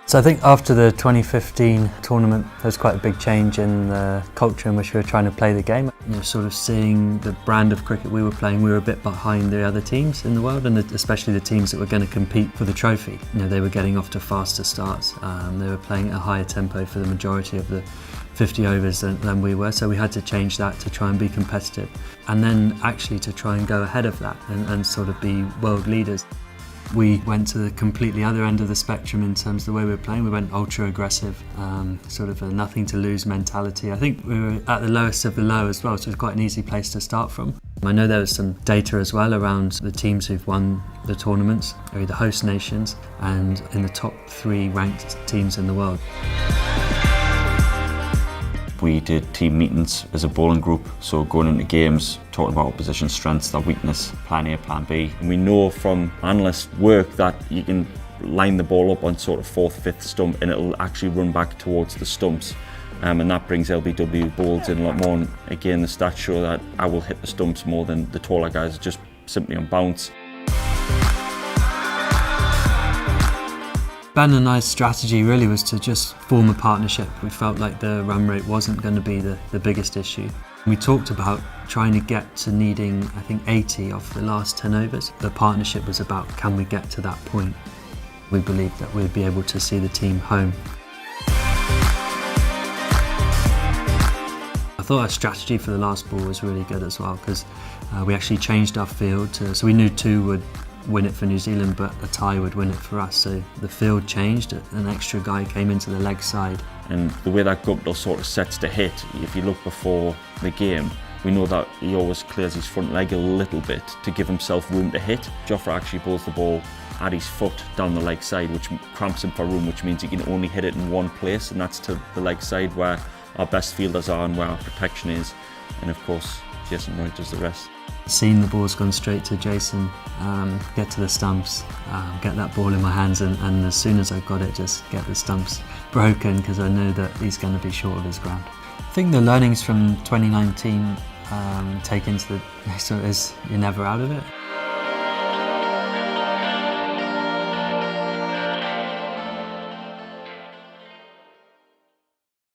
So I think after the 2015 tournament, there was quite a big change in the culture in which we were trying to play the game. You know, sort of seeing the brand of cricket we were playing, we were a bit behind the other teams in the world, and especially the teams that were going to compete for the trophy. You know, they were getting off to faster starts. They were playing at a higher tempo for the majority of the 50 overs than we were, so we had to change that to try and be competitive, and then actually to try and go ahead of that and sort of be world leaders. We went to the completely other end of the spectrum in terms of the way we were playing. We went ultra aggressive, sort of a nothing to lose mentality. I think we were at the lowest of the low as well, so it was quite an easy place to start from. I know there was some data as well around the teams who've won the tournaments, or the host nations, and in the top 3 ranked teams in the world. We did team meetings as a bowling group, so going into games, talking about opposition strengths, their weakness, plan A, plan B. And we know from analyst work that you can line the ball up on sort of 4th, 5th stump and it'll actually run back towards the stumps. And that brings LBW bowls in a lot more. And again, the stats show that I will hit the stumps more than the taller guys, just simply on bounce. Ben and I's strategy really was to just form a partnership. We felt like the run rate wasn't going to be the biggest issue. We talked about trying to get to needing, I think, 80 off the last 10 overs. The partnership was about, can we get to that point? We believed that we'd be able to see the team home. I thought our strategy for the last ball was really good as well, because we actually changed our field so we knew 2 would win it for New Zealand, but a tie would win it for us. So the field changed, an extra guy came into the leg side. And the way that Buttler sort of sets to hit, if you look before the game, we know that he always clears his front leg a little bit to give himself room to hit. Jofra actually pulls the ball at his foot down the leg side, which cramps him for room, which means he can only hit it in one place, and that's to the leg side where our best fielders are and where our protection is. And of course, Jason Roy does the rest. Seeing the ball's gone straight to Jason, get to the stumps, get that ball in my hands, and as soon as I've got it, just get the stumps broken, because I know that he's going to be short of his ground. I think the learnings from 2019 take into the, so is you're never out of it.